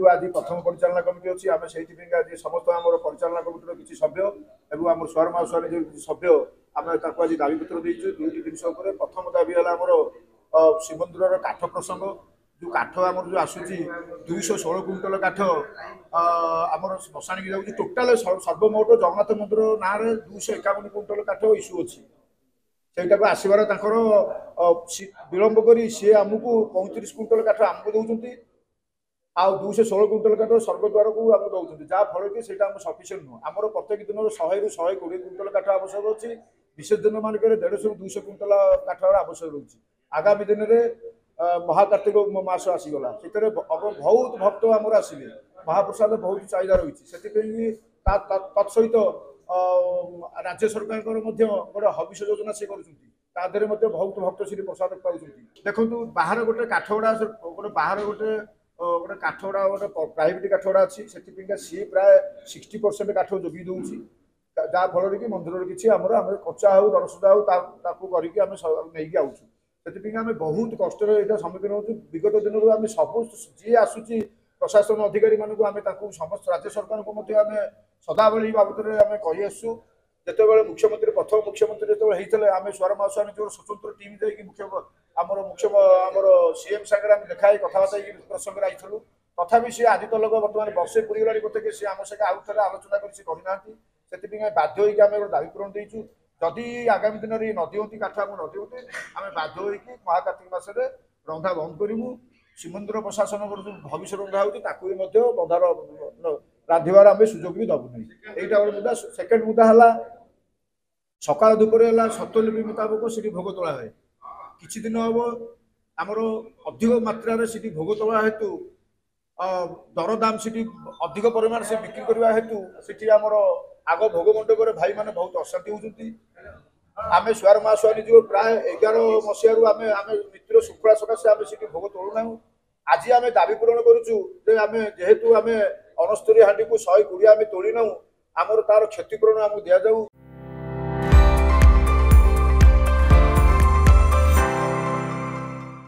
आज प्रथम परिचालना कमिटी अच्छी आम से आज समस्त आम परिचालना कमिटर किसी सभ्य और आम सुआर महासुआर जो सभ्य आम आज दाबीपत्र देचु दुईटी जिन प्रथम दाबी है आमर श्रीमंदिर काठ प्रसंग जो काठ आम जो आसूची 216 क्विंटल काठ आमर श्मशान की जाऊँगी टोटाल सर्वमोट जगन्नाथ मंदिर ना 251 क्विंटल काठ इश्यू अच्छी से आसबार विलंब कर सी आमको 35 क्विंटल काठ आमको दौरान आउ 216 क्विंटल काठ स्वर्गद्वार को आम दौरान जहाँफल कि सफिसीयंट नुह आमर प्रत्येक दिन 100 ରୁ 120 क्विंटल काठ आवश्यक अच्छी विशेष दिन मानक 150 ରୁ 200 क्विंटल काठ आवश्यक रोचे आगामी दिन में महाकार्तिक मास आसीगला से बहुत भक्त आमर आसवे महाप्रसाद बहुत चाहिदा रही तत्सहित राज्य सरकार गोटे हविष योजना से कर बहुत भक्त से प्रसाद पाँच देखो बाहर गोटे काठ गुड़ा गोटे बाहर गोटे गोटे काठ गुड़ा गोटे प्राइवेट काठ गुड़ा अच्छी से सी प्राय 60% काठ जोगी दूसरी जहाँफल कि मंदिर किसी आम कच्चा हो दरसुदा हो करके नहीं आउँ से आम बहुत कष्ट सम्मुखीन हो विगत दिन आम सब जी आसूची प्रशासन अधिकारी मानक आम समस्त राज्य सरकार को आम सदाबली बाबद में आम कही आसु जिते मुख्यमंत्री प्रथम मुख्यमंत्री जो होते आम सुआर महासुआर जो स्वतंत्र टीम जाकि मुख्य सीएम सागर आम देखाई कथबार्ता प्रसंग आईलु तथापि सी आज तक बर्तमान वर्षे पूरी गला बोधे सी आम सहित आउ थे आलोचना करना बाध्य होकर आम गोटे दाबी पूरण देचु जदि आगामी दिन में नदी काठ आम नदी आम बाध्य होकर महाकार्तिक मासरे रंधा बंद करूँ श्रीमंदिर प्रशासन जो भविष्य रंधा हो बंधार रांधार आम सुजोग भी दबू नहीं यहाँ गोटे मुद्दा सेकेंड मुद्दा है सकाल दुपर है सतलिपि मुताबक से भोग तोला है किसी दिन हम आमर अधिक मात्रा से भोग तोला हेतु दरदाम से अधिक परिमाण से बिक्री करने हेतु से आमर आग भोग मंडप भाई मैंने बहुत अशांति होती आम सुआर महासुआनी जो प्राय 11 मसीह आम मित्र शुक्ला सकाशे आम से भोग तोलुना आज आम दाबी पूरण करुचु जेहेतु आम 69 हांडी को 120 आम तोली नाऊ आमर तार क्षतिपूरण आमको दि जाऊ।